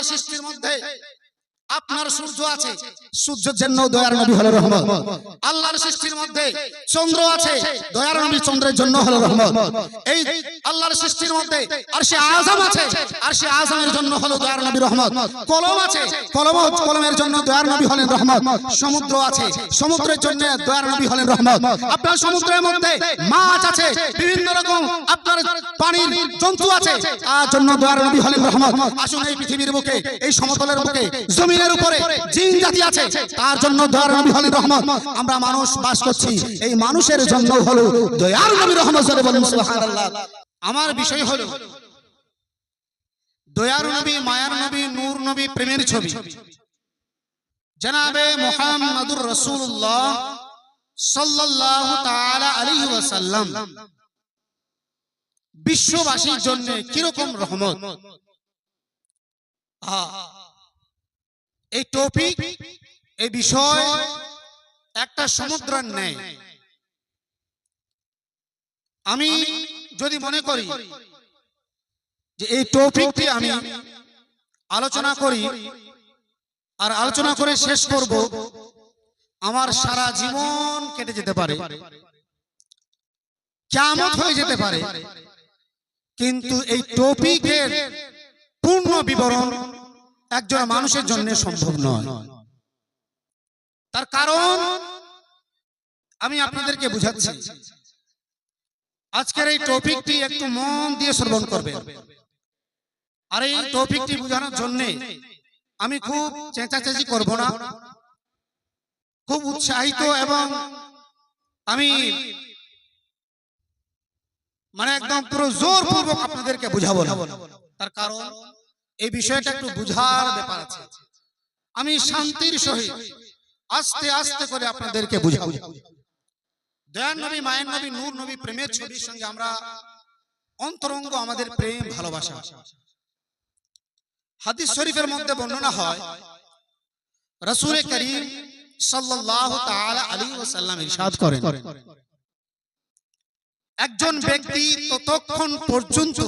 আল্লাহর সৃষ্টির মধ্যে আপনার সূর্য আছে, সূর্যের জন্য দয়ার নবী হলো রহমত। আল্লাহর সৃষ্টির মধ্যে চন্দ্র আছে, দয়ার নবী চন্দ্রের জন্য হলো রহমত। এই আল্লাহর সৃষ্টির মধ্যে আরশে আযম আছে, আরশে আযমের জন্য হলো দয়ার নবী রহমত। কলম আছে, কলমের জন্য দয়ার নবী হলেন রহমত। সমুদ্র আছে, সমুদ্রের জন্য দয়ার নবী হলেন রহমত। আপনার সমুদ্রের মধ্যে মাছ আছে, বিভিন্ন রকম আপনার পানির জন্তু আছে, তার জন্য দয়ার নবী হলেন রহমত। আসুন এই পৃথিবীর বুকে, এই সমতলের বুকে, জমিনের উপরে জিন জাতি আছে, তার জন্য দয়ার নবী হলেন রহমত। আমরা মানুষ বাস করছি, এই মানুষের জন্য হলো দয়ার নবী রহমত। বলেন সুবহানাল্লাহ। আমার বিষয় হলো দয়ার নবী, মায়ার নবী, নূর নবী, প্রেমের ছবি জনাবে মুহাম্মদুর রাসূলুল্লাহ সাল্লাল্লাহু তাআলা আলাইহি ওয়াসাল্লাম বিশ্ববাসীর জন্য কিরকম রহমত। এই টপিক, এই বিষয় একটা সমুদ্রের ন্যায়। আমি যদি মনে করি যে এই টপিকটি আমি আলোচনা করি আর আলোচনা করে শেষ করব, আমার সারা জীবন কেটে যেতে পারে, কিয়ামত হয়ে যেতে পারে, কিন্তু এই টপিকের পূর্ণ বিবরণ একজন মানুষের জন্য সম্ভব নয়। তার কারণ আমি আপনাদেরকে বুঝাচ্ছি। আজকের এই টপিকটি একটু মন দিয়ে শ্রবণ করবেন। আর এই টপিকটি বোঝানোর জন্য আমি খুব চেঁচাচেঁচি করব না, খুব উৎসাহিত এবং আমি মানে একদম পুরো জোরপূর্বক আপনাদেরকে বুঝাবো না। তার কারণ এই বিষয়টা একটু বুঝার ব্যাপার আছে। আমি শান্তির সহিত আস্তে আস্তে করে আপনাদেরকে বুঝাবো। দয়ার নবী, মায়ের নবী, নূর নবী, প্রেমের ছবির সঙ্গে আমরা অন্তরঙ্গ আমাদের প্রেম ভালোবাসা। হাদিস শরীফের মধ্যে বর্ণনা হয়, রাসূল করিম সাল্লাল্লাহু তাআলা আলাইহি ওয়াসাল্লাম ইরশাদ করেন, একজন ব্যক্তি ততক্ষণ পর্যন্ত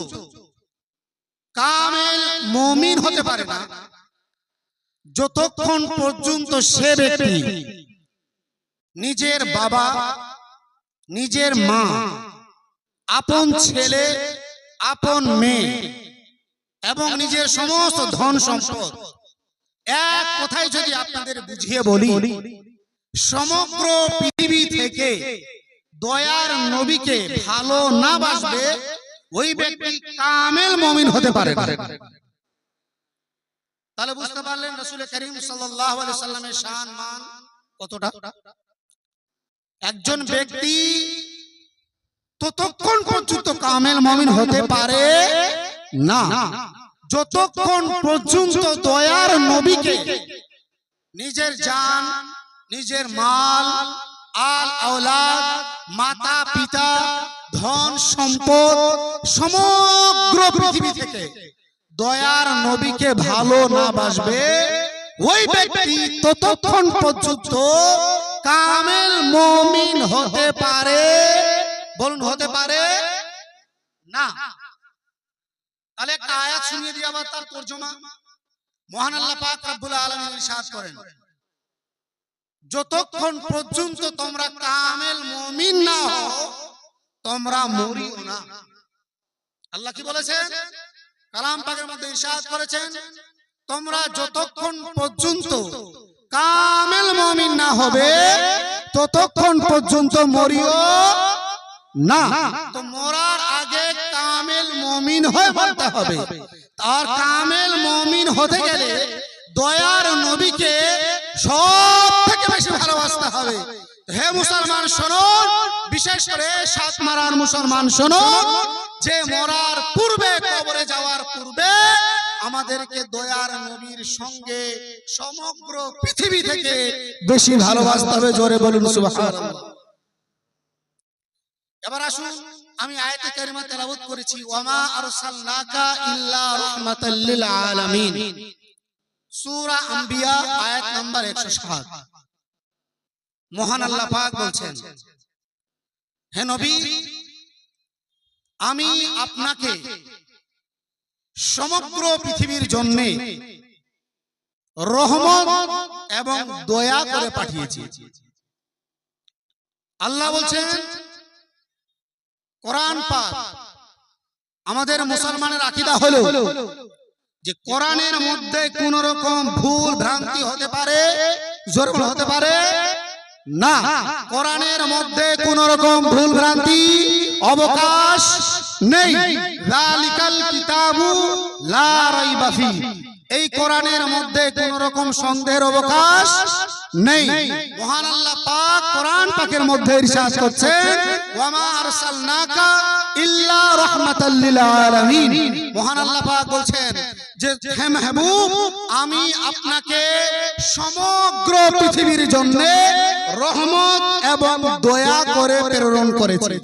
কামেল মুমিন হতে পারে না যতক্ষণ পর্যন্ত সে ব্যক্তি নিজের বাবা, নিজের মা, আপন ছেলে, আপন মেয়ে এবং নিজের সমস্ত ধন সম্পদ, এক কথায় যদি আপনাদের বুঝিয়ে বলি, সমগ্র পৃথিবী থেকে দয়ার নবীকে ভালো না বাসবে ওই ব্যক্তি কামেল মুমিন হতে পারে না। তাহলে বুঝতে পারলেন রাসূল করিম সাল্লাল্লাহু আলাইহি সাল্লামের শান মান কতটা। একজন ব্যক্তি ততক্ষণ পর্যন্ত কামেল মুমিন হতে পারে না যতক্ষণ পর্যন্ত দয়ার নবীকে নিজের জান, নিজের মাল, আল আওলাদ, মাতা পিতা, ধন সম্পদ, সমগ্র পৃথিবী থেকে দয়ার নবীকে ভালো না বাসবে ওই ব্যক্তি ততক্ষণ পর্যন্ত কামেল মুমিন হতে পারে, বলুন হতে পারে না। তাহলে একটা আয়াত শুনিয়ে দিই, আবার তার তরজমা। মহান আল্লাহ পাক রব্বুল আলামিন ইরশাদ করেন, যতক্ষণ পর্যন্ত তোমরা কামেল মুমিন না হও তোমরা মরিও না। আল্লাহ কি বলেছেন? কালাম পাকের মধ্যে ইরশাদ করেছেন, তোমরা যতক্ষণ পর্যন্ত কামেল মুমিন না হবে ততক্ষণ পর্যন্ত মরিও না। তো মরার আগে কামেল মুমিন হয়ে মরতে হবে। আর কামেল মুমিন হতে গেলে দয়ার নবীকে সব থেকে বেশি ভালোবাসতে হবে। হে মুসলমান শুনুন, বিশেষ করে সাত মারার মুসলমান শুনুন, যে মরার পূর্বে, কবরে যাওয়ার পূর্বে আমাদেরকে দয়ার নবীর সঙ্গে সমগ্র পৃথিবী থেকে বেশি ভালোবাসতে হবে। জোরে বলুন সুবহানাল্লাহ। এবার আসুন, আমি আয়াতে কারিমা তেলাওয়াত করেছি, ওয়ামা আরসালনাকা ইল্লা রাহমাতাল লিল আলামিন, সূরা আম্বিয়া আয়াত নাম্বার 107। মহান আল্লাহ পাক বলছেন, হে নবী, আমি আপনাকে সমগ্র পৃথিবীর জন্য রহমত এবং দয়া করে পাঠিয়েছি। আল্লাহ বলছেন কোরআন পাক, আমাদের মুসলমানের আকীদা হলো যে কোরআনের মধ্যে কোন রকম ভুল ভ্রান্তি হতে পারে, জোর হতে পারে না। কোরআনের মধ্যে কোন রকম ভুল ভ্রান্তি অবকাশ নেই। যালিকাল কিতাবু লা রাইবা ফি, এই কোরআনের মধ্যে কোন রকম সন্দেহের অবকাশ নেই। মহান আল্লাহ পাক কোরআন পাকের মধ্যে ইরশাদ করছেন ওয়া মা আরসালনাকা ইল্লা রাহমাতাল লিল আলামিন। মহান আল্লাহ পাক বলছেন যে হে মাহবুব, আমি আপনাকে সমগ্র পৃথিবীর জন্য রহমত এবং দয়া করে প্রেরণ করেছি।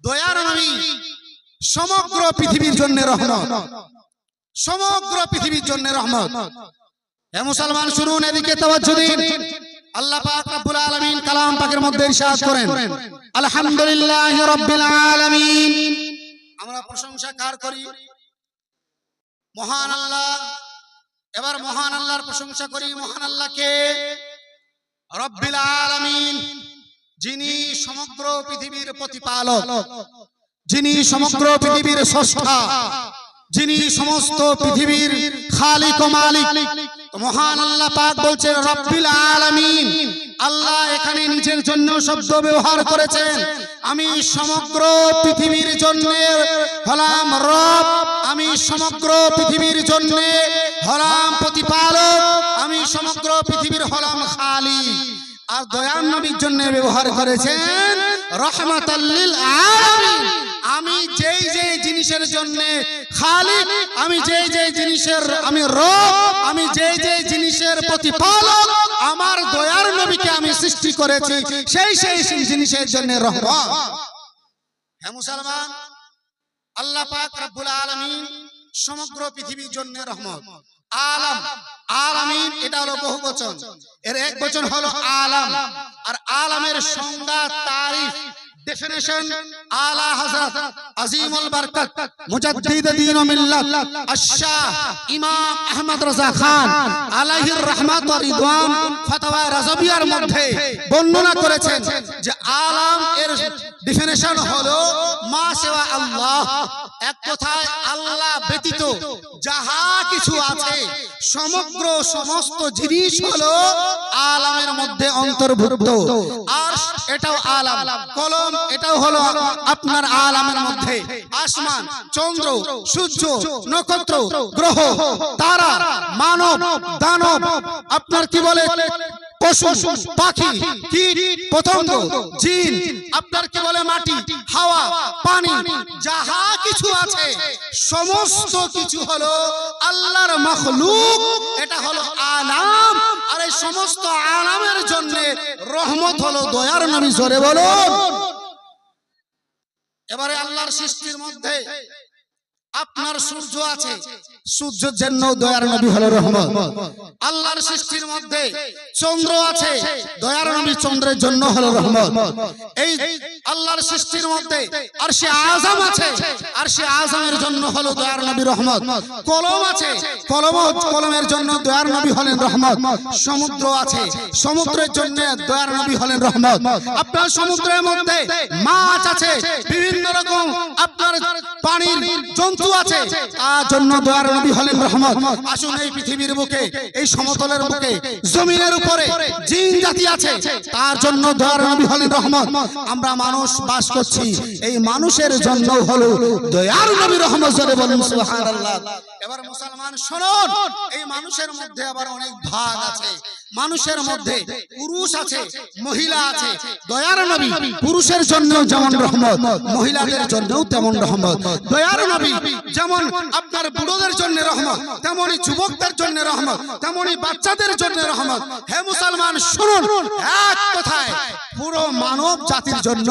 দয়ার নবী, সমগ্র পৃথিবীর জন্য রহমত, সমগ্র পৃথিবীর জন্য রহমত। হে মুসলমান শুনুন, এদিকে তাওয়াজ্জু দিন। আল্লাহ পাক রব্বুল আলামিন কালাম পাকের মধ্যে ইরশাদ করেন আলহামদুলিল্লাহি রাব্বিল আলামিন। আমরা প্রশংসা কার করি? মহান আল্লাহ। এবার মহান আল্লাহর প্রশংসা করি। মহান আল্লাহকে রব্বিল আলামিন, যিনি সমগ্র পৃথিবীর প্রতিপালক, যিনি সমগ্র পৃথিবীর স্রষ্টা, যিনি সমস্ত পৃথিবীর খালিক ও মালিক। মহান আল্লাহ পাক বলছেন রব্বিল আলামিন। আল্লাহ এখানে নিজের জন্য শব্দ ব্যবহার করেছেন। আমি সমগ্র পৃথিবীর জন্য হলাম রব, আমি সমগ্র পৃথিবীর জন্য হলাম প্রতিপালক, আমি সমগ্র পৃথিবীর হলাম খালিক। আর দয়ার নবীর জন্য ব্যবহার করেছেন রাহমাতাল লিল আলামিন। আমি যেই যেই জিনিসের জন্য খালিক, আমি যেই যেই জিনিসের আমি রব, আমি যেই যেই জিনিসের প্রতিপালক, আমার দয়ার নবীকে আমি সৃষ্টি করেছি সেই সেই জিনিসের জন্য রহমত। হে মুসলমান, আল্লাহ পাক রব্বুল আলামিন সমগ্র পৃথিবীর জন্য রহমত। আলাম, আলামিন এটা হলো বহুবচন, এর এক বচন হলো আলাম। আর আলামের সংজ্ঞা, তারিফ, ডেফিনিশন আলা হযরত আজিমুল বরকত মুজাদ্দিদ দ্বীন ও মিল্লাত আশ-শাহ ইমাম আহমদ রাজা খান আলাইহির রহমাত ওয়া রিদওয়ান ফতোয়া রাজবিয়ার মধ্যে বর্ণনা করেছেন যে আলাম এর ডেফিনিশন হলো মা সিওয়া আল্লাহ, এক কথায় আল্লাহ ব্যতীত যাহা কিছু আছে সমগ্র সমস্ত জিনিস হলো আলামের মধ্যে অন্তর্ভুক্ত। আর এটাও আলাম, কলম এটাও হলো আপনার আলামের মধ্যে। আসমান, চন্দ্র, সূর্য, নক্ষত্র, গ্রহ, তারা, মানব, দানব, আপনার কি বলে পশু, পাখি, কীট, পতঙ্গ, জিন, আপনার কি বলে মাটি, হাওয়া, পানি, যাহা কিছু আছে সমস্ত কিছু হলো আল্লাহর মাখলুক। এটা হলো আলাম। আর এই সমস্ত আলামের জন্য রহমত হলো দয়ার নবী। জোরে বলুন। এবারে আল্লাহর সৃষ্টির মধ্যে আপনার সূর্য আছে, সূর্যের জন্য দয়ার নবী হলো রহমত। আল্লাহর সৃষ্টির মধ্যে চন্দ্র আছে, দয়ার নবী চন্দ্রের জন্য হলো রহমত। এই আল্লাহর সৃষ্টির মধ্যে আরশে আযম আছে, আরশে আযমের জন্য হলো দয়ার নবী রহমত। কলম আছে, কলমের জন্য দয়ার নবী হলেন রহমত। সমুদ্র আছে, সমুদ্রের জন্য দয়ার নবী হলেন রহমত। আপনার সমুদ্রের মধ্যে মাছ আছে, বিভিন্ন রকম আপনার পানির জন্তু আছে, তার জন্য দয়ার নবী হলেন রহমত। আসুন এই পৃথিবীর বুকে, এই সমতলের বুকে, জমিনের উপরে জিন জাতি আছে, তার জন্য দয়ার নবী হলেন রহমত। আমরা মানুষ বাস করছি, এই মানুষের জন্য হলো দয়ার নবী রহমত। জোরে বলুন সুবহানাল্লাহ। এবার মুসলমান শুনুন, এই মানুষের মধ্যে আবার অনেক ভাগ আছে। মানুষের মধ্যে পুরুষ আছে, মহিলা আছে। দয়ার নবী পুরুষের জন্য যেমন রহমত, মহিলাদের জন্যও তেমন রহমত। দয়ার নবী যেমন আপনার বুড়োদের জন্য রহমত, তেমনি যুবকদের জন্য রহমত, তেমনি বাচ্চাদের জন্য রহমত। হে মুসলমান শুনুন, এক কথায় পুরো মানব জাতির জন্য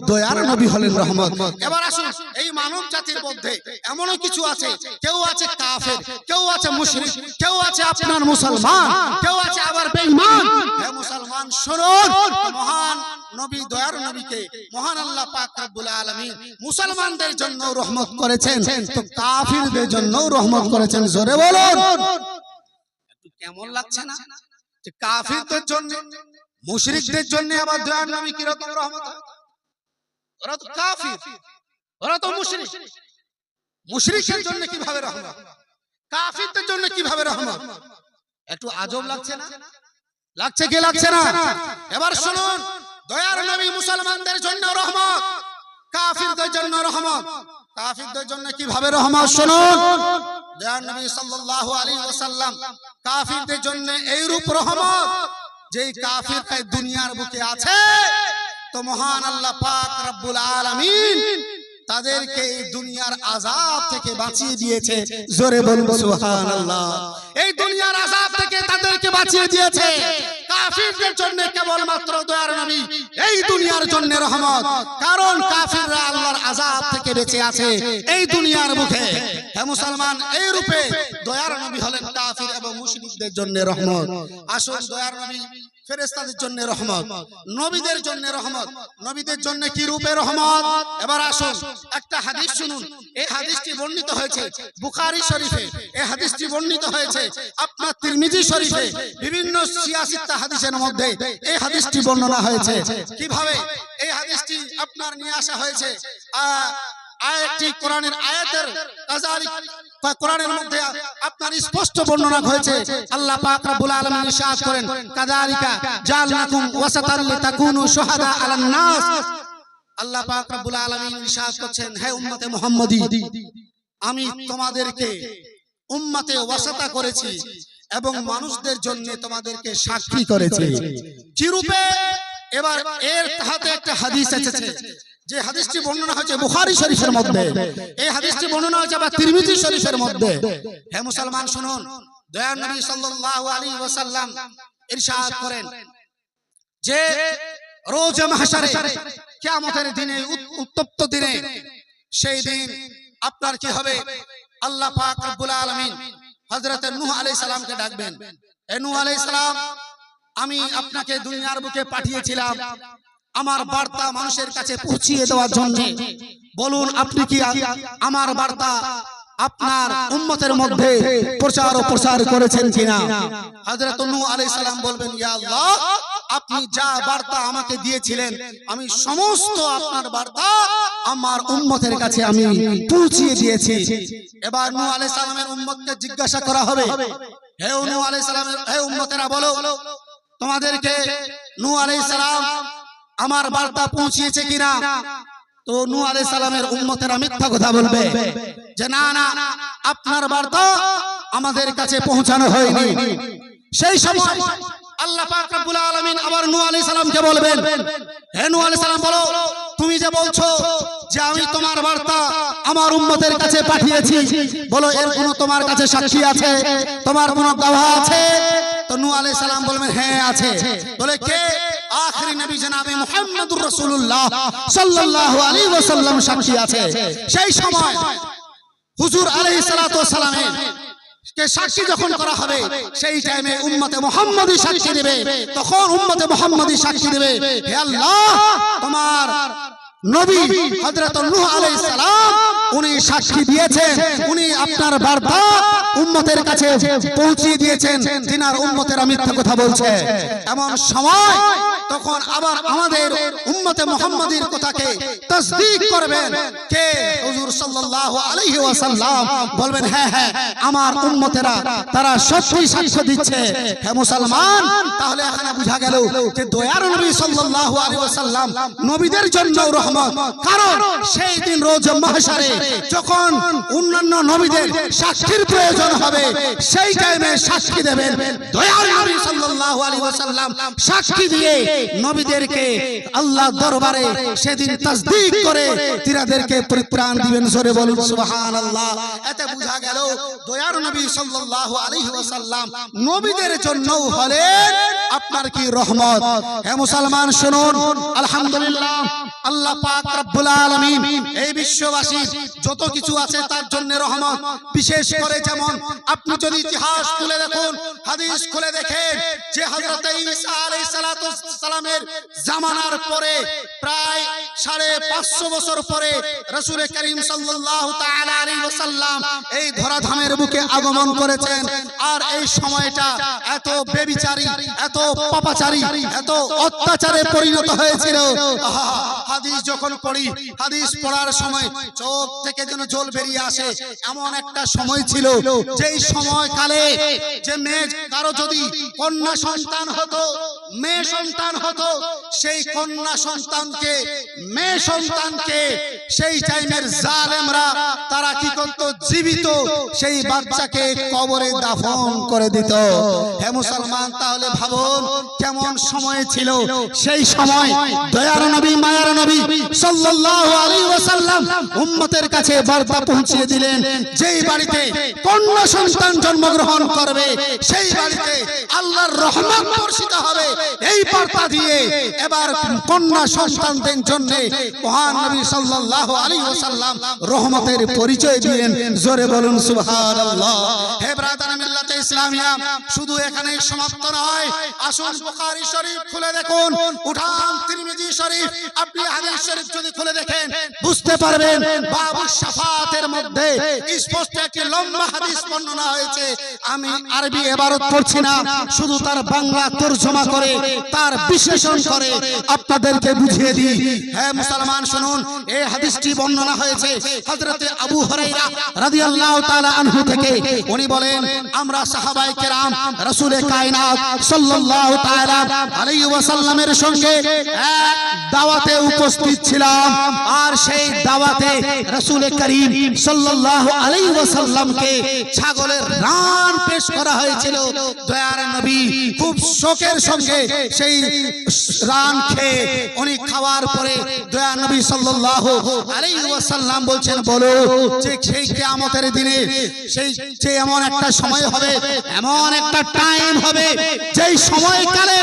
দয়ার নবী হলেন রহমত। এবার আসুন, এই মানব জাতির মধ্যে এমনও কিছু আছে, কেউ আছে কাফের, কেউ আছে মুশরিক, কেউ আছে আপনার মুসলমান, কেউ আছে আবার বেঈমান। হে মুসলমান শুনুন, মহান নবী দয়ার নবীকে মহান আল্লাহ পাক রব্বুল আলামিন মুসলমানদের জন্য রহমত করেছেন, তো কাফিরদের জন্য রহমত করেছেন। জোরে বলুন। কেমন লাগছে না যে কাফিরদের জন্য মুশরিকদের জন্য আবার দয়ার নবী কিরকম রহমত হয়? ওরা তো কাফির, ওরা তো মুশরিক। মুশরিকের জন্য কিভাবে রহমত, কাফিরদের জন্য কিভাবে রহমত? একটু আজব লাগছে না? লাগছে কি লাগছে না? এবার শুনুন, দয়ার নবী মুসলমানদের জন্য রহমত, কাফিরদের জন্য রহমত। কাফিরদের জন্য কিভাবে রহমত শুনুন। দয়ার নবী সাল্লাল্লাহু আলাইহি ওয়াসাল্লাম কাফিরদের জন্য এই রূপ রহমত, যেই কাফির এই দুনিয়ার বুকে আছে তো মহান আল্লাহ পাক রব্বুল আলামিন তাদেরকে এই দুনিয়ার আযাব থেকে বাঁচিয়ে দিয়েছে। জোরে বলুন সুবহানাল্লাহ। এই দুনিয়ার আযাব থেকে তাদেরকে বাঁচিয়ে দিয়েছে। কাফিরদের জন্য কেবলমাত্র দয়ার নবী এই দুনিয়ার জন্য রহমত, কারণ কাফিররা আল্লাহর আযাব থেকে বেঁচে আছে এই দুনিয়ার মুখে। হে মুসলমান, এই রূপে দয়ার নবী হলেন কাফির এবং মুশরিকদের জন্য রহমত। আসুন, দয়ার নবী ফেরেশতাদের জন্য রহমত, নবীদের জন্য রহমত। নবীদের জন্য কি রূপে রহমত? এবার আসুন একটা হাদিস শুনুন। এই হাদিসটি বর্ণিত হয়েছে বুখারী শরীফে, এই হাদিসটি বর্ণিত হয়েছে আপনার তিরমিজি শরীফে, বিভিন্ন সিয়াসিত্তা হাদিসের মধ্যে এই হাদিসটি বর্ণনা হয়েছে। কিভাবে এই হাদিসটি আপনার নিয়ে আসা হয়েছে? আয়াতটি কোরআনের আয়াতের কাযালিক, কোরআনের মধ্যে আপনার স্পষ্ট বর্ণনা হয়েছে। আল্লাহ পাক রব্বুল আলামিন ইরশাদ করেন, কাযালিকা জাআলনাকুম ওয়াসাতান লিতাকুনু শুহাদা আলান নাস। আল্লাহ পাক রব্বুল আলামিন ইরশাদ করছেন, হে উম্মতে মুহাম্মাদি, আমি তোমাদেরকে উম্মতে ওয়াসাতা করেছি এবং মানুষদের জন্য তোমাদেরকে সাক্ষী করেছি। কি রূপে? এবার এর হাতে একটা হাদিস এসেছে, যে হাদিসটি বর্ণনা হয়েছে বুখারী শরীফের মধ্যে, এই হাদিসটি বর্ণনা হয়েছে আবার তিরমিজি শরীফের মধ্যে। হে মুসলমান শুনুন, দয়ার নবী সাল্লাল্লাহু আলাইহি ওয়াসাল্লাম ইরশাদ করেন যে রোজ মাহশারে, কিয়ামতের দিনে, উত্তপ্ত দিনে, সেই দিন আপনার কি হবে? আল্লাহ পাক রব্বুল আলামিন হযরত নূহ আলাইহিস সালামকে ডাকবেন, হে নূহ আলাইহিস সালাম, আমি আপনাকে দুনিয়ার বুকে পাঠিয়েছিলাম আমার বার্তা মানুষের কাছে পৌঁছিয়ে দেওয়ার জন্য। বলুন আপনি কি আমার বার্তা আপনার উম্মতের মধ্যে প্রচার ও প্রসার করেছেন কিনা? হযরত নূহ আলাইহিস সালাম বলবেন, ইয়া আল্লাহ, আপনি যা বার্তা আমাকে দিয়েছিলেন আমি সমস্ত আপনার বার্তা আমার উম্মতের কাছে আমি পৌঁছিয়ে দিয়েছি। এবার নূহ আলাইহিস সালামের উম্মতকে জিজ্ঞাসা করা হবে, হে নূহ আলাইহিস সালামের হে উম্মতেরা, বলো তোমাদেরকে নূহ আলাইহিস সালাম আমার বার্তা পৌঁছিয়েছে কিনা? তো নূহ আলাইহিস সালামের উম্মতেরা মিথ্যা কথা বলবে যে না না, আপনার বার্তা আমাদের কাছে পৌঁছানো হয়নি। সেই সময় আল্লাহ পাক রব্বুল আলামিন আবার নূহ আলাইহিস সালামকে বলবেন, হে নূহ আলাইহিস সালাম, বলো তুমি যে বলছো যে আমি তোমার বার্তা আমার উম্মতের কাছে পাঠিয়েছি, বলো এর কোনো তোমার কাছে সাক্ষী আছে? তোমার কোনো গবাহ আছে? তো নূহ আলাইহিস সালাম বলবেন, হ্যাঁ আছে। বলে কে? আখিরি নবী জনাবে মুহাম্মদুর রাসূলুল্লাহ সাল্লাল্লাহু আলাইহি ওয়াসাল্লাম সাক্ষী আছে। সেই সময় হুজুর আলাইহিস সালাতু ওয়াস সালামের কে সাক্ষী যখন করা হবে, সেই টাইমে উম্মতে মুহাম্মাদি সাক্ষী দেবে। তখন উম্মতে মুহাম্মাদি সাক্ষী দেবে, হে আল্লাহ, তোমার নবী হযরত নূহ আলাইহিস সালাম উনি সাক্ষী দিয়েছেন, উনি আপনার বার্তা উম্মতের কাছে পৌঁছিয়ে দিয়েছেন, তিনার উম্মতেরা মিথ্যা কথা বলছে। এমন সময় তখন আবার আমাদের উম্মতে মুহাম্মাদির কথাকে তাসদীক করবেন কে? হুজুর সাল্লাল্লাহু আলাইহি ওয়াসাল্লাম বলবেন, হ্যাঁ হ্যাঁ, আমার উম্মতেরা তারা সত্যি সাক্ষ্য দিচ্ছে। হে মুসলমান, তাহলে এখানে বোঝা গেল যে দয়ার নবী সাল্লাল্লাহু আলাইহি ওয়াসাল্লাম নবীদের জন্য রহমত, কারণ সেই দিন রোজ মাহশারে যখন অন্যান্য নবীদের সাক্ষীর প্রয়োজন হবে, সেই টাইমে সাক্ষী দেবেন দয়ার নবী সাল্লাল্লাহু আলাইহি ওয়াসাল্লাম। সাক্ষী দিয়ে নবীদেরকে আল্লাহ দরবারে সেদিন তাসদীক করে তিনাদেরকে পরিত্রাণ দিবেন। জোরে বলুন সুবহানাল্লাহ। এতে বোঝা গেল দয়ার নবী সাল্লাল্লাহু আলাইহি ওয়াসাল্লাম নবীদের জন্য হলেন আপনার কি রহমত। হে মুসলমান শুনুন, আলহামদুলিল্লাহ আল্লাহ পাক রব্বুল আলামিন এই বিশ্ববাসী যত কিছু আছে তার জন্য রহমত। বিশেষ করে যেমন আপনি যদি ইতিহাস খুলে দেখুন, হাদিস খুলে দেখেন যে হযরত ঈসা আলাইহিস সালাতু সালামের জামানার পরে প্রায় 550 বছর পরে রাসূল করিম সাল্লাল্লাহু তাআলা আলাইহি ওয়াসাল্লাম এই ধরাধামের বুকে আগমন করেছেন। আর এই সময়টা এত বেবিচারী, এত পাপাচারী, এত অত্যাচারে পরিণত হয়েছিল। হাদিস যখন পড়ি, হাদিস পড়ার সময় চোখ থেকে যেন জল বেরিয়ে আসে, এমন একটা সময় ছিল যেই সময়কালে যে মেয়ে কারো যদি কন্যা সন্তান হতো, মেয়ে সন্তান হতো, সেই কন্যা সন্তানকে, মেয়ে সন্তানকে সেই টাইমের জালেমরা তারা কি করত, জীবিত সেই বাচ্চাকে কবরে দাফন করে দিত। হে মুসলমান, তাহলে ভাবুন কেমন সময় ছিল সেই সময়। দয়ার নবী, মায়ার নবী সাল্লাল্লাহু আলাইহি ওয়াসাল্লাম উম্মতের কাছে বার্তা পৌঁছে দিলেন, যেই বাড়িতে কন্যা সন্তান জন্মগ্রহণ করবে সেই বাড়িতে আল্লাহর রহমত বর্ষিত হবে। এই বার্তা দিয়ে এবার কন্যা সন্তানদের জন্য মহান নবী সাল্লাল্লাহু আলাইহি ওয়াসাল্লাম রহমতের পরিচয় দিলেন। জোরে বলুন সুবহানাল্লাহ। হে ব্রাদার মিল্লাতে ইসলামিয়া, শুধু এখানেই সমাপ্ত নয়, আসুন বুখারী শরীফ খুলে দেখুন, উঠান তিরমিজি শরীফ, আপনি হাদিস শরীফ যদি খুলে দেখেন বুঝতে পারবেন বাবু শাফাতের মধ্যে স্পষ্ট একটি লম্বা হাদিস বর্ণনা হয়েছে। আমি আরবি ইবারত পড়ছি না, শুধু তার বাংলা তরজমা করে, তার বিশ্লেষণ করে আপনাদেরকে বুঝিয়ে দিই। হে মুসলমান শুনুন, এই হাদিসটি বর্ণনা হয়েছে হযরতে আবু হুরায়রা রাদিয়াল্লাহু তাআলা আনহু থেকে। উনি বলেন, আমরা সাহাবায়ে কেরাম রাসূলে কায়নাত সাল্লাল্লাহু তাআলা আলাইহি ওয়াসাল্লামের সঙ্গে এক দাওয়াতে উপস্থিত ছিলাম। আর সেই দাওয়াতে রাসূলে করিম সাল্লাল্লাহু আলাইহি ওয়াসাল্লামকে ছাগলের রান পেশ করা হয়েছিল। দয়ার নবী খুব শোকের সঙ্গে সেই রান খেয়ে উনি খাওয়ার পরে দয়ার নবী সাল্লাল্লাহু আলাইহি ওয়াসাল্লাম বলছেন, বলো যে সেই কিয়ামতের দিনে সেই যে এমন একটা সময় হবে, এমন একটা টাইম হবে যেই সময়কালে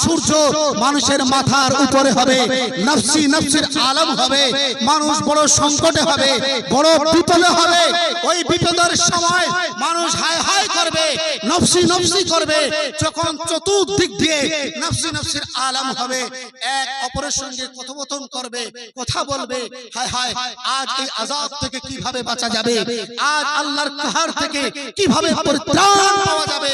সূর্য মানুষের মাথার উপরে হবে, নফসি নফসির আলম হবে, মানুষ বড় সংকটে হবে, বড় বিপদে হবে। ওই বিপদের সময় মানুষ হায় হায় করবে, নফসি নফসি করবে। যখন চতুর্দিক দিয়ে নফসি নফসির আলম হবে, এক অপরের সঙ্গে কথোপকথন করবে, কথা বলবে, হায় হায় আজ এই আযাব থেকে কিভাবে বাঁচা যাবে, আজ আল্লাহর কাহার থেকে কিভাবে পরিত্রাণ পাওয়া যাবে,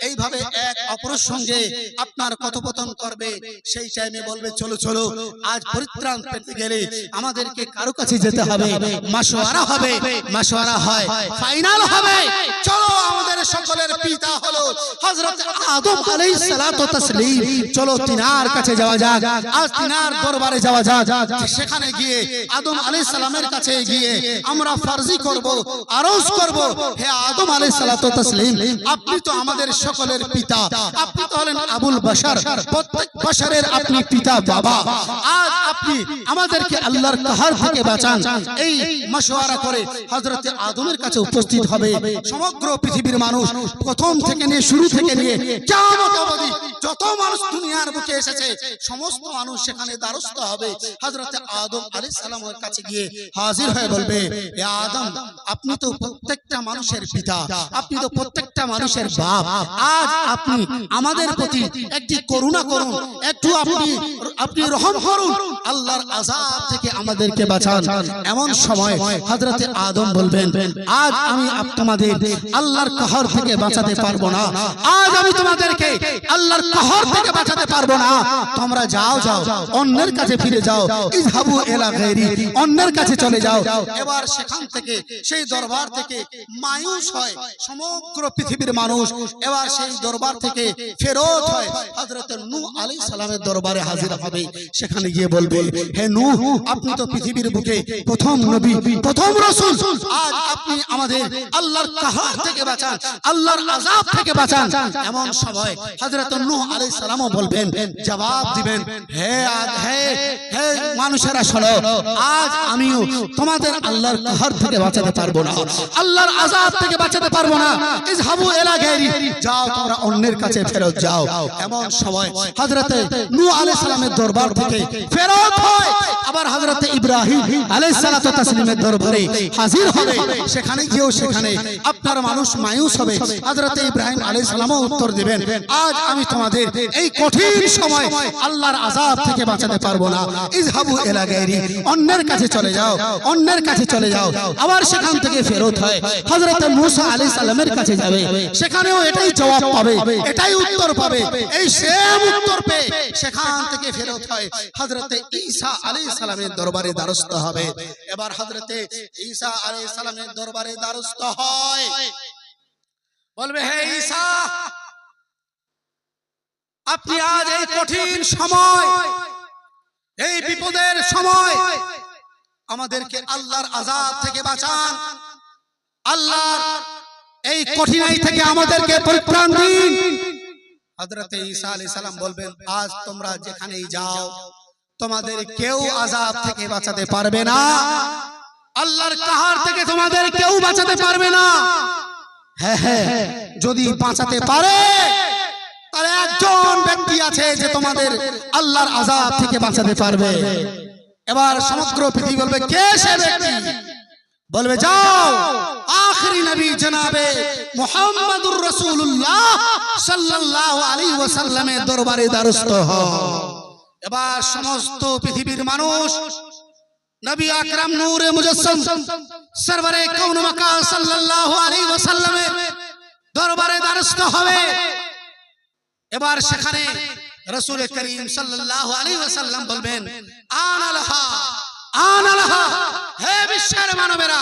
এইভাবে এক অপরের সঙ্গে আপনার কথোপকথন করবে। সেই টাইমে বলবে, চলো চলো আজ পরিত্রাণ পেতে গেলে আমাদেরকে কারো কাছে যেতে হবে, মাশওয়ারা হবে, মাশওয়ারা হয়, ফাইনাল হবে। চলো আমাদের সকলের পিতা হলো হযরত আদম আলাইহিস সালাতু তাসলিম, চলো তিনার কাছে যাওয়া যাক, আজ তিনার দরবারে যাওয়া যাক। সেখানে গিয়ে আদম আলাইহিস সালামের কাছে গিয়ে আমরা ফারজি করব, আরজ করব, হে আদম আলাইহিস সালাতু তাসলিম, আপনি তো আমাদের সকলের পিতা, আপনি তো হলেন আবুল বাশার, প্রত্যেক বাশারের আপনি পিতা বাবা। আজ আপনি আমাদেরকে আল্লাহর কাহার থেকে বাঁচান। এই মাশওয়ারা করে হযরত আদমের কাছে উপস্থিত হবে সমগ্র পৃথিবীর মানুষ, প্রথম থেকে নিয়ে শুরু থেকে নিয়ে কিয়ামত অবধি যত মানুষ দুনিয়ার বুকে এসেছে সমস্ত মানুষ সেখানে দ্বারস্থ হবে। হযরত আদম আলাইহিস সালামের কাছে গিয়ে হাজির হয়ে বলবে, হে আদম, আপনি তো প্রত্যেকটা মানুষের পিতা, আপনি তো প্রত্যেকটা মানুষের বাপ, আজ আপনি আমাদের প্রতি একটি করুণা করুন, একটু আপনি রহম করুন, আল্লাহর আযাব থেকে আমাদেরকে বাঁচান। এমন সময় হযরত আদম বলবেন, আজ আমি তোমাদের আল্লাহর কাহর থেকে বাঁচাতে পারবো না, আজ আমি তোমাদেরকে আল্লাহর কাহর থেকে বাঁচাতে পারবো না, তোমরা যাও যাও অন্যের কাছে ফিরে যাও, ইযহাবু ইলা গায়রি, অন্যের কাছে চলে যাও। এবার সেখান থেকে সেই দরবার থেকে মায়ুস হয় সমগ্র পৃথিবীর মানুষ। এবার সেই দরবার থেকে ফেরত হয় হযরত নূহ আলাইহিস সালামের দরবারে হাজির হবে। সেখানে গিয়ে বলবে, হে নূহ, আপনি তো পৃথিবীর বুকে প্রথম নবী, প্রথম রাসূল, আজ আপনি আমাদের আল্লাহর কাহর থেকে বাঁচান, আল্লাহর আযাব থেকে বাঁচান। এমন সময় হযরত নূহ আলাইহিস সালামও বলবেন, জবাব দিবেন, হে হে মানুষেরা শোনো, আজ আমিও তোমাদের আল্লাহর কাহর থেকে বাঁচাতে পারবো না, আল্লাহর আযাব থেকে বাঁচাতে পারবো না, ইযহাবু ইলা গায়রি, যাও তোমরা অন্যের কাছে ফেরত যাও। এমন সময় হযরতে নূহ আলাইহিস সালামের দরবার থেকে ফেরত হয়, আবার হযরতে ইব্রাহিম আলাইহিস সালাতু তাসলিমের দরবারে হাজির হবে। সেখানে গিয়েও সেখানে আপনার মানুষ মায়ুস হবে। হযরতে ইব্রাহিম আলাইহিস সালামও উত্তর দিবেন, আজ আমি তোমাদের এই কঠিন সময় আল্লাহর আযাব থেকে বাঁচাতে পারবো না, ইযহাবু ইলা গায়রি, অন্যের কাছে চলে যাও, অন্যের কাছে চলে যাও। আবার সেখান থেকে ফেরত হয় হযরতে মূসা আলাইহিস সালামের কাছে যাবে, সেখানেও এটাই জবাব পাবে, এটাই উত্তর পাবে। এই সেম উত্তর পেয়ে সেখান থেকে ফেরত হয় হযরতে ঈসা আলাইহিস সালামের দরবারে দ্বারস্থ হবে। এবার হযরতে ঈসা আলাইহিস সালামের দরবারে দ্বারস্থ হয়, বলবে, হে ঈসা, আপনি আজ এই কঠিন সময়, এই বিপদের সময় আমাদেরকে আল্লাহর আযাব থেকে বাঁচান, আল্লাহর এই কঠিনাই থেকে আমাদেরকে পরিত্রাণ দিন। হযরতে ঈসা আলাইহিস সালাম বলবেন, আজ তোমরা যেখানেই যাও তোমাদের কেউ আযাব থেকে বাঁচাতে পারবে না, আল্লাহর কাহার থেকে তোমাদের কেউ বাঁচাতে পারবে না। হ্যাঁ হ্যাঁ, যদি বাঁচাতে পারে তাহলে একজন ব্যক্তি আছে যে তোমাদের আল্লাহর আযাব থেকে বাঁচাতে পারবে। এবার সমগ্র পৃথিবী বলবে, কে সে ব্যক্তি? বলবে, যাও আখেরি নবী জনাবে মুহাম্মদুর রাসূলুল্লাহ সাল্লাল্লাহু আলাইহি ওয়াসাল্লামের দরবারে দ্বারস্থ হও। এবার সমস্ত পৃথিবীর মানুষ নবী আকরাম নূরে মুজাসসাম সরওয়ারে কাউন মাকান সাল্লাল্লাহু আলাইহি ওয়াসাল্লামের দরবারে দ্বারস্থ হবে। এবার সেখানে রাসূল করিম সাল্লাল্লাহু আলাইহি ওয়াসাল্লাম বলবেন, আনালাহা আনালাহা, হে বিশ্বের মানবেরা,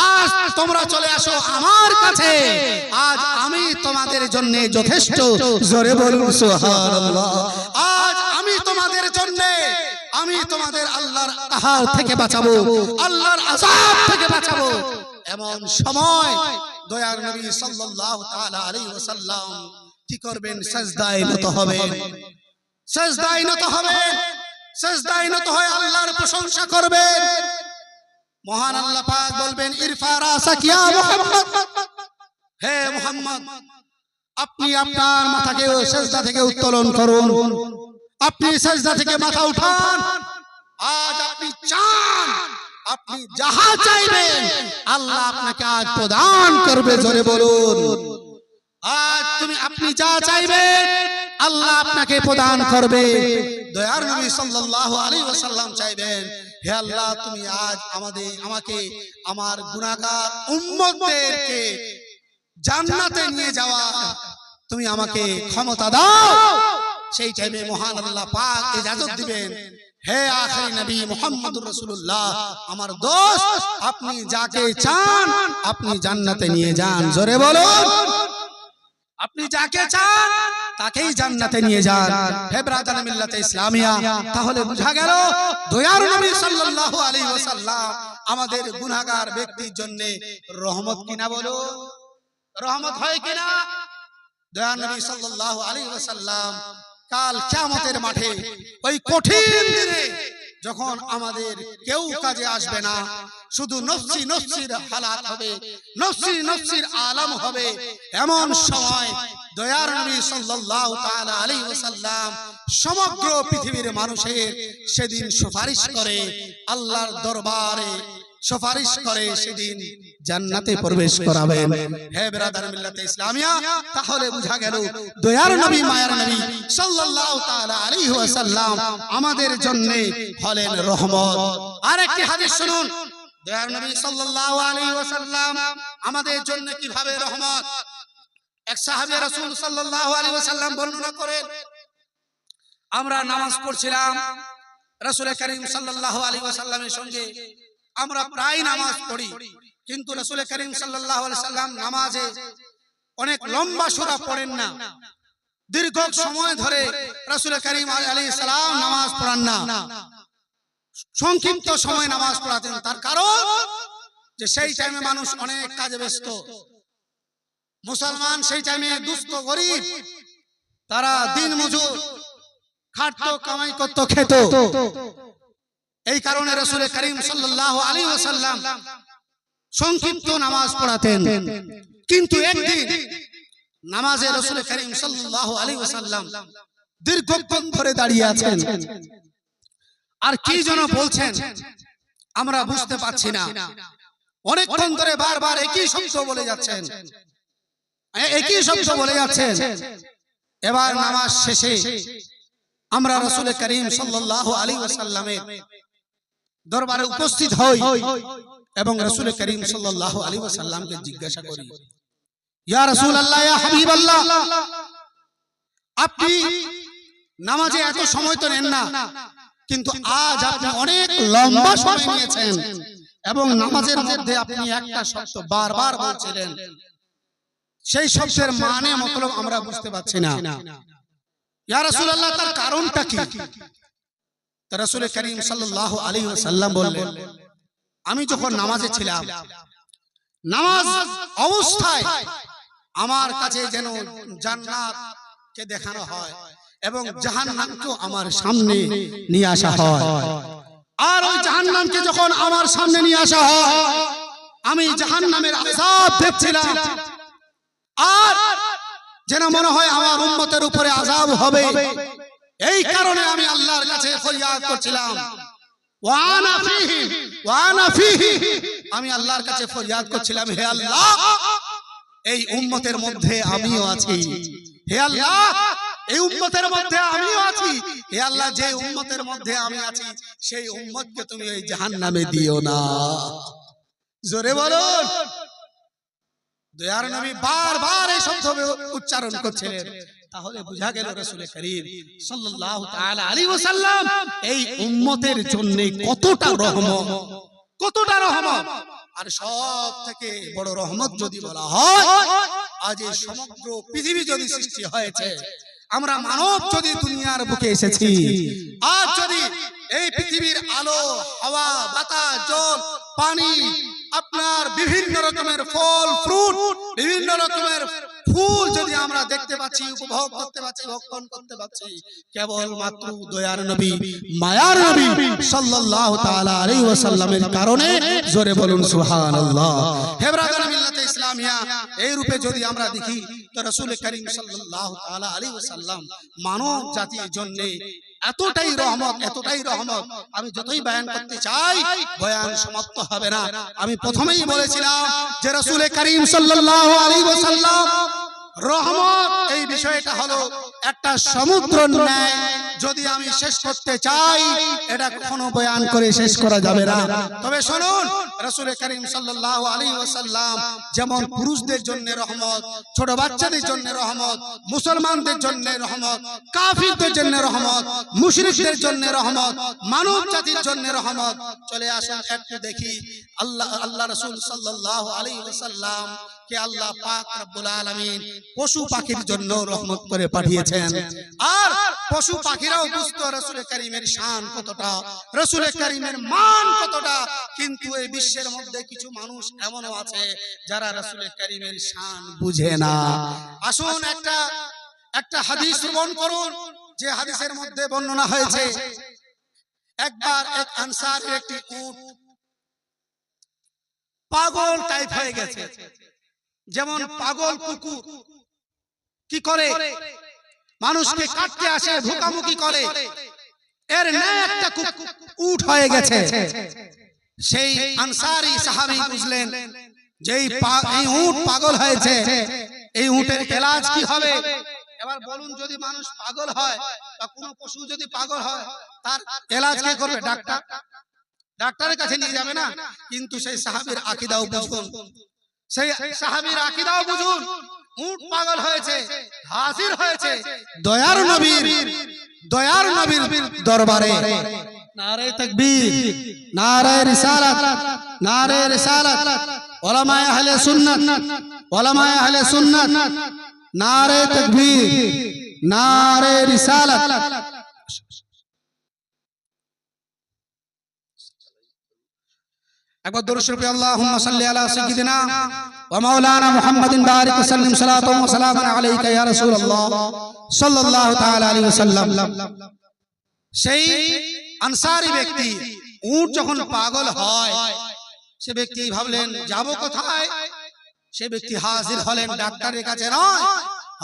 আজ তোমরা চলে আসো আমার কাছে, আজ আমি তোমাদের জন্য যথেষ্ট। জোরে বলুন সুবহানাল্লাহ। আজ আমি তোমাদের জন্য, আমি তোমাদের আল্লাহর কাহার থেকে বাঁচাবো, আল্লাহর আযাব থেকে বাঁচাবো। এমন সময় দয়ার নবী সাল্লাল্লাহু তাআলা আলাইহি ওয়াসাল্লাম কি করবেন? সিজদায় নত হবেন, সিজদায় নত হবেন, সিজদায় নত হয়ে আল্লাহর প্রশংসা করবেন। মহান আল্লাহ পাক বলবেন, ইরফা রাসাক ইয়া মুহাম্মদ, হে মুহাম্মদ, আপনি আপনার মাথাকে সিজদা থেকে উত্তোলন করুন, আপনি সিজদা থেকে মাথা উঠান। আজ আপনি চান, আপনি যাহা চাইবেন আল্লাহ আপনাকে আজ প্রদান করবে। জোরে বলুন, আজ আপনি যা চাইবেন আল্লাহ আপনাকে প্রদান করবে। দয়ার নবী সাল্লাল্লাহু আলাইহি ওয়াসাল্লাম চাইবেন, হে আল্লাহ, তুমি আজ আমাকে আমার গুনাহগার উম্মতদেরকে জান্নাতে নিয়ে যাওয়া তুমি আমাকে ক্ষমতা দাও। সেই টাইমে মহান আল্লাহ পাক ইজাজত দিবেন, হে আখেরি নবী মুহাম্মদুর রাসূলুল্লাহ, আমার দোস্ত, আপনি যাকে চান আপনি জান্নাতে নিয়ে যান। জোরে বলুন, আপনি যাকে চান তাকেই জান্নাতে নিয়ে যান। হে ব্রাদার মিল্লাতে ইসলামিয়া, তাহলে বুঝা গেল দয়ার নবী সাল্লাল্লাহু আলাইহি ওয়াসাল্লাম আমাদের গুনাহগার ব্যক্তির জন্য রহমত কিনা? বলো, রহমত হয় কিনা? দয়ার নবী সাল্লাল্লাহু আলাইহি ওয়াসাল্লাম কাল কিয়ামতের মাঠে ওই কঠিন দিনে যখন আমাদের কেউ কাজে আসবে না, শুধু নফসি নফসির হালাত হবে, নফসি নফসির আলম হবে, এমন সময় দয়ার নবী সাল্লাল্লাহু তাআলা আলাইহি ওয়াসাল্লাম সমগ্র পৃথিবীর মানুষের সেদিন সুপারিশ করে আল্লাহর দরবারে, সুপারিশ করে সেদিন জান্নাতে প্রবেশ করাবেন। হে ব্রাদার মিল্লাতে ইসলামিয়া, তাহলে বুঝা গেল দয়ার নবী মায়ার নবী সাল্লাল্লাহু তাআলা আলাইহি ওয়াসাল্লাম আমাদের জন্য হলেন রহমত। আরেকটি হাদিস শুনুন, দয়ার নবী সাল্লাল্লাহু আলাইহি ওয়াসাল্লাম আমাদের জন্য কিভাবে রহমত। এক সাহাবী রাসূল সাল্লাল্লাহু আলাইহি ওয়াসাল্লাম বর্ণনা করেন, আমরা নামাজ পড়ছিলাম রাসূল করিম সাল্লাল্লাহু আলাইহি ওয়াসাল্লামের সঙ্গে। আমরা প্রায় নামাজ পড়ি, কিন্তু রাসূল করিম সাল্লাল্লাহু আলাইহি ওয়াসাল্লাম নামাজে অনেক লম্বা সূরা পড়েন না, দীর্ঘ সময় ধরে রাসূল করিম আলাইহিস সালাম নামাজ পড়ান না, সংক্ষিপ্ত সময় নামাজ পড়াতেন। তার কারণ যে সেই টাইমে মানুষ অনেক কাজে ব্যস্ত, মুসলমান সেই টাইমে দুস্থ গরীব, তারা দিন মজুর, খাটতো, কামাই করতো, খেত। এই কারণে রাসূল করিম সাল্লাল্লাহু আলাইহি ওয়াসাল্লাম সংক্ষিপ্ত নামাজ পড়াতেন। কিন্তু একদিন নামাজে রাসূল করিম সাল্লাল্লাহু আলাইহি ওয়াসাল্লাম দীর্ঘক্ষণ ধরে দাঁড়িয়ে আছেন, আর কি যেন বলছেন আমরা বুঝতে পারছি না। অনেকক্ষণ ধরে বারবার একই শব্দ বলে যাচ্ছেন, একই শব্দ বলে যাচ্ছেন। এবার নামাজ শেষে আমরা রাসূল করিম সাল্লাল্লাহু আলাইহি ওয়াসাল্লামের দরবারে উপস্থিত হই এবং রাসূল করিম সাল্লাল্লাহু আলাইহি ওয়াসাল্লামকে জিজ্ঞাসা করি, ইয়া রাসূলুল্লাহ, ইয়া হাবিবাল্লাহ, আপনি নামাজে এত সময় তো নেন না, কিন্তু আজ আপনি অনেক লম্বা সময় নিয়েছেন এবং নামাজের মধ্যে আপনি একটা শব্দ বারবার বলছিলেন, সেই শব্দের মানে মতলব আমরা বুঝতে পারছি না। ইয়া রাসূলুল্লাহ, তার কারণটা কি? রাসূল করিম সাল্লাল্লাহু আলাইহি ওয়াসাল্লাম বললেন, আমি যখন নামাজে ছিলাম, নামাজ অবস্থায় আমার কাছে যেন জান্নাতকে দেখানো হয় এবং জাহান্নামকে আমার সামনে নিয়ে আসা হয়। আর ওই জাহান্নামকে যখন আমার সামনে নিয়ে আসা হয়, আমি জাহান্নামের আযাব দেখছিলাম, আর যেন মনে হয় আমার উম্মতের উপরে আযাব হবে। এই কারণে আমি আল্লাহর কাছে ফরিয়াদ করছিলাম, ওয়ানা ফীহি, আমি আল্লাহর কাছে ফরিয়াদ করছিলাম, হে আল্লাহ, এই উম্মতের মধ্যে আমিও আছি। হে আল্লাহ, এই উম্মতের মধ্যে আমিও আছি। হে আল্লাহ, যে উম্মতের মধ্যে আমি আছি সেই উম্মতকে তুমি এই জাহান্নামে দিও না। জোরে বলুন। দয়ার নবী বারবার এই শব্দ উচ্চারণ করছিলেন। তাহলে বোঝা গেল রাসূল করিম সাল্লাল্লাহু তাআলা আলাইহি ওয়াসাল্লাম এই উম্মতের জন্য কতটা রহমত, কতটা রহমত। আর সব থেকে বড় রহমত যদি বলা হয়, আজ এই সমগ্র পৃথিবী যদি সৃষ্টি হয়েছে, আমরা মানব যদি দুনিয়ার বুকে এসেছি, আজ যদি এই পৃথিবীর আলো, হাওয়া, বাতাস, জল, পানি, আপনার বিভিন্ন রকমের ফল, ফ্রুট, বিভিন্ন রকমের ফুল যদি আমরা দেখতে পাচ্ছি, উপভোগ করতে পাচ্ছি, ভক্ষণ করতে পাচ্ছি, কেবল মাত্র দয়ার নবী, মায়ার নবী সাল্লাল্লাহু তাআলা আলাইহি ওয়াসাল্লামের কারণে। জোরে বলুন সুবহানাল্লাহ। হে ব্রাদার মিল্লাতে ইসলামিয়া, এই রূপে যদি আমরা দেখি তো রাসূল করিম সাল্লাল্লাহু তাআলা আলাইহি ওয়াসাল্লাম মানব জাতির জন্য এতটাই রহমত, এতটাই রহমত, আমি যতই বয়ান করতে চাই বয়ান সমাপ্ত হবে না। আমি প্রথমেই বলেছিলাম যে রাসূল করিম সাল্লাল্লাহু আলাইহি ওয়াসাল্লাম রহমত, এই বিষয়টা হলো একটা সমুদ্রের ন্যায়। যদি আমি শেষ করতে চাই, এটা কখনো বয়ান করে শেষ করা যাবে না। তবে শুনুন, রাসূল করিম সাল্লাল্লাহু আলাইহি ওয়াসাল্লাম যেমন পুরুষদের জন্য রহমত, ছোট বাচ্চাদের জন্য রহমত, মুসলমানদের জন্য রহমত, কাফিরদের জন্য রহমত, মুশরিকদের জন্য রহমত, মানব জাতির জন্য রহমত। চলে আসুন একটু দেখি আল্লাহ রাসূল সাল্লাল্লাহু আলাইহি ওয়াসাল্লাম কে আল্লাহ পাক রব্বুল আলামিন পশু পাখির জন্য রহমত করে পাঠিয়েছেন। আর পশু পাখিরাও বুঝতো রাসূল করিমের শান কতটা, রাসূল করিমের মান কতটা। কিন্তু এই বিশ্বের মধ্যে কিছু মানুষ এমনও আছে যারা রাসূল করিমের শান বুঝে না। আসুন একটা হাদিস শ্রবণ করুন, যে হাদিসের মধ্যে বর্ণনা হয়েছে, একবার এক আনসারীর একটি উট পাগল টাইপ হয়ে গেছে। যেমন পাগল কুকুর কি করে, মানুষকে কাটতে আসে, ভুকামুকি করে, এর ন্যায় একটা উট হয়ে গেছে। সেই আনসারী সাহাবী বুঝলেন যে এই উট পাগল হয়েছে, এই উটের এলাজ কি হবে। এবার বলুন, যদি মানুষ পাগল হয় বা কোনো পশু যদি পাগল হয়, তার এলাজ কে করবে? ডাক্তার। ডাক্তারের কাছে নিয়ে যাবে না। কিন্তু সেই সাহাবীর আকীদাও বুঝুন, সেই সাহাবীর আকীদাও বুঝুন। উট পাগল হয়েছে, হাজির হয়েছে দয়ার নবীর দরবারে। নারে তাকবীর, নারে রিসালাত, নারে রিসালাত, উলামায়ে আহলে সুন্নাত, উলামায়ে আহলে সুন্নাত, নারে তাকবীর, নারে রিসালাত। একবার দরুদ শরীফ আল্লাহুম্মা সাল্লি আলা সাইয়্যিদিনা ওয়া মাওলানা মুহাম্মাদিন বারিক ওয়া সাল্লিম সালাতাও ওয়া সালামান আলাইকা ইয়া রাসূলুল্লাহ সাল্লাল্লাহু তাআলা আলাইহি ওয়াসাল্লাম। সেই আনসারী ব্যক্তি উট যখন পাগল হয়, সে ব্যক্তি ভাবলেন যাব কোথায়। সে ব্যক্তি হাজির হলেন ডাক্তারের কাছে নয়,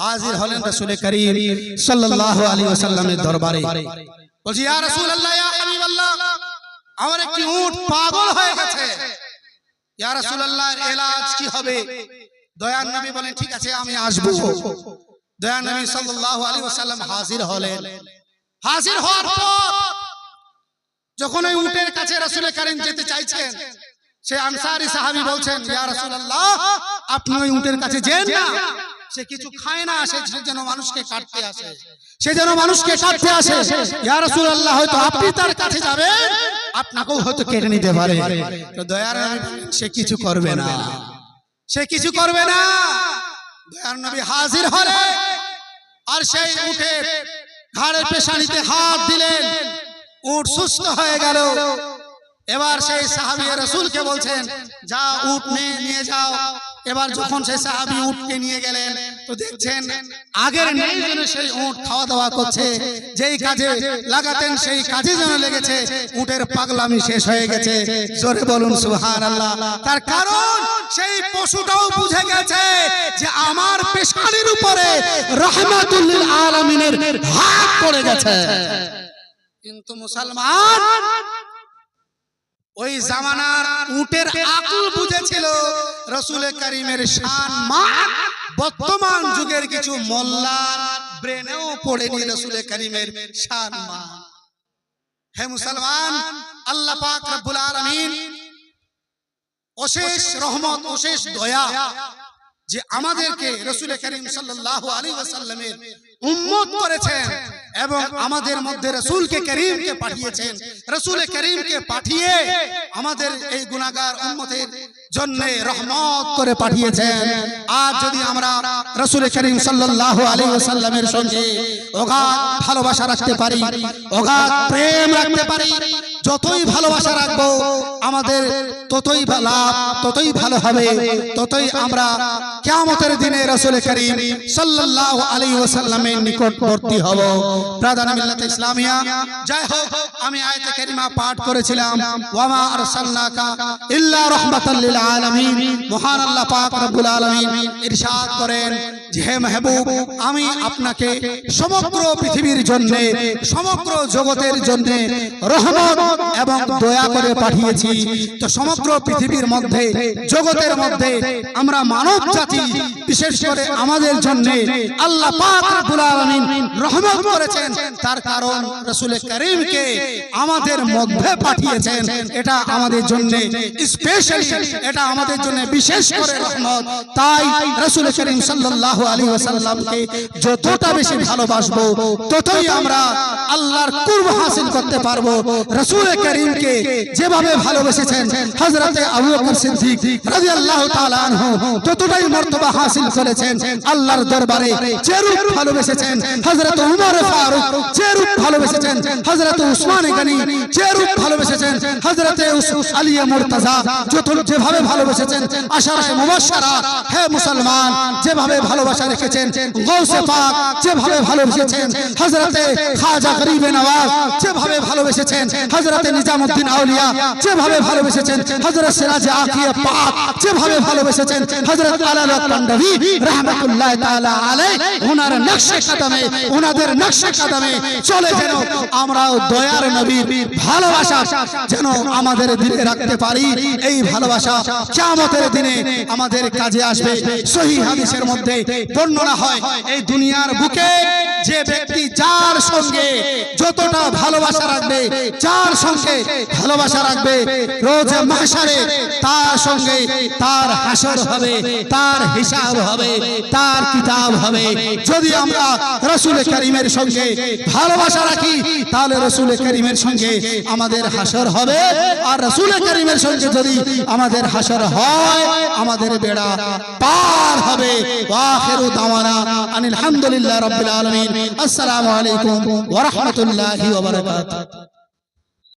হাজির হলেন রাসূল করিম সাল্লাল্লাহু আলাইহি ওয়াসাল্লামের দরবারে। বলছি, ইয়া রাসূলুল্লাহ, ইয়া হাবিবাল্লাহ, আমার একটি উট পাগল হয়ে গেছে, ইয়া রাসূলুল্লাহ, এলাজ কি হবে? দয়ার নবী বলেন, ঠিক আছে, আমি আসবো। দয়ার নবী সাল্লাল্লাহু আলাইহি ওয়াসাল্লাম হাজির হলেন। হাজির হওয়ার পর যখন ওই উটের কাছে রাসূল করিম যেতে চাইছেন, সে আনসারী সাহাবী বলছেন, ইয়া রাসূলুল্লাহ, আপনি ওই উটের কাছে যেন না, সে কিছু খায় না, সে যেন মানুষকে কাটতে আসে, সে যেন মানুষকে কাটতে আসে। ইয়া রাসূলুল্লাহ, হয়তো আপনি তার কাছে যাবেন, আপনাকেও হয়তো কেটে নিতে পারে। তো দয়ার নবী বলেন, সে কিছু করবে না, সে কিছু করবে না। দয়ার নবী হাজির হলেন আর সেই উটের ঘাড়ের পেশানিতে হাত দিলেন, উট সুস্থ হয়ে গেল। এবার সেই সাহাবী রাসূলকে বলছেন, যা উট নিয়ে যাও। এবার যখন সেই সাহাবী উটকে নিয়ে গেলেন, তো দেখছেন আগের নেই যেন সেই উট খাওয়া দাওয়া করছে, যেই কাজে লাগাতেন সেই কাজে যেন লেগেছে, উটের পাগলামি শেষ হয়ে গেছে। জোরে বলুন সুবহানাল্লাহ। তার কারণ সেই পশুটাও বুঝে গেছে যে আমার পেশানির উপরে রাহমাতুল লিল আলামিনের হাত পড়ে গেছে। কিন্তু মুসলমান ওই জামানার উটের আকল বুঝেছিল রাসূল করিমের শান মান বর্তমান যুগের কিছু মোল্লার ব্রেনেও পড়েনি রাসূল করিমের শান মান। হে মুসলমান, আল্লাহ পাক রব্বুল আলামিন অশেষ রহমত, অশেষ দয়া যে আমাদেরকে রাসূল করিম সাল্লাল্লাহু আলাইহি ওয়াসাল্লামের উম্মত করেছেন এবং আমাদের মধ্যে রাসূলকে করিমকে পাঠিয়েছেন। রাসূল করিমকে পাঠিয়ে আমাদের এই গুনাহগার উম্মতের জন্য রহমত করে পাঠিয়েছেন। আজ যদি আমরা রাসূল করিম সাল্লাল্লাহু আলাইহি ওয়াসাল্লামের সঙ্গে অগাধ ভালোবাসা রাখতে পারি, অগাধ প্রেম রাখতে পারি, যতই ভালোবাসা রাখবো আমাদের ততই লাভ, ততই ভালো হবে, ততই আমরা কিয়ামতের দিনে রাসূল করিম সাল্লাল্লাহু আলাইহি ওয়াসাল্লামের নিকটবর্তী হব। প্রাধান্য মিল্লাত ইসলামিয়া, জয় হোক। আমি আয়াতে কারিমা পাঠ করেছিলাম, ওয়া মা আরসালনাকা ইল্লা রাহমাতাল লিল আলামিন। মহান আল্লাহ পাক রব্বুল আলামিন ইরশাদ করেন যে হে মাহবুব, আমি আপনাকে সমগ্র পৃথিবীর জন্য, সমগ্র জগতের জন্য রহমত এবং দয়া করে পাঠিয়েছি। তো সমগ্র পৃথিবীর মধ্যে, জগতের মধ্যে আমরা মানব জাতি, বিশেষ করে আমাদের জন্য আল্লাহ পাক রব্বুল আলামিন রহমত করেছেন। তার কারণ রাসূল করিমকে আমাদের মধ্যে পাঠিয়েছেন। এটা আমাদের জন্য স্পেশালি, এটা আমাদের জন্য বিশেষ করে রহমত। তাই রাসূল করিম সাল্লাল্লাহু আলাইহি ওয়াসাল্লামকে যতটা বেশি ভালোবাসবো, ততই আমরা আল্লাহর কুরব হাসিল করতে পারবো। রাসূল করিমকে যেভাবে ভালোবেসেছেন হযরতে আবু বকর সিদ্দিক রাদিয়াল্লাহু তাআলা আনহু, ততটাই মর্তবা হাসিল করেছেন আল্লাহর দরবারে। যেরূপ ভালোবেসেছেন হযরত উমর ফারুক, যেরূপ ভালোবেসেছেন হযরত উসমান গনি, যেরূপ ভালোবেসেছেন হযরতে আলী মুর্তজা, যেভাবে ভালোবেসেছেন আশারায়ে মুবাশশারা। হে মুসলমান, যেভাবে ভালোবাসা রেখেছেন গৌসে পাক, যেভাবে ভালোবেসেছেন হযরতে খাজা গরিবে নওয়াজ, যেভাবে ভালোবেসেছেন হযরতে নিজামউদ্দিন আউলিয়া, যেভাবে ভালোবেসেছেন হযরত সিরাজে আকিয়া পাক, যেভাবে ভালোবেসেছেন হযরত আলাল কান্দাবী রাহমাতুল্লাহি তাআলা আলাইহি, ওনার নকশে কদমে, ওনাদের নকশে কদমে চলে যেন আমরাও দয়ার নবীর ভালোবাসা যেন আমাদের দিলে রাখতে পারি। এই ভালোবাসা কিয়ামতের দিনে আমাদের কাজে আসবে। সহিহ হাদিসের মধ্যে বর্ণনা হয়, এই দুনিয়ার বুকে যে ব্যক্তি যার সঙ্গে যতটা ভালোবাসা রাখবে, যার সঙ্গে ভালোবাসা রাখবে, রোজ মাহশারে তার সঙ্গে তার হাসর হবে, তার হিসাব হবে, তার কিতাব হবে। যদি আমরা রাসূল করিমের সঙ্গে ভালোবাসা রাখি, তাহলে রাসূল করিমের সঙ্গে আমাদের হাসর হবে। আর রাসূল করিমের সঙ্গে যদি আমাদের হাসর হয়, আমাদের বেড়া পার হবে। ওয়া আখিরু দাওয়ানা আনিল হামদুলিল্লাহি রাব্বিল আলামিন। আসসালামু আলাইকুম ওয়া রাহমাতুল্লাহি ওয়া বারাকাতুহু।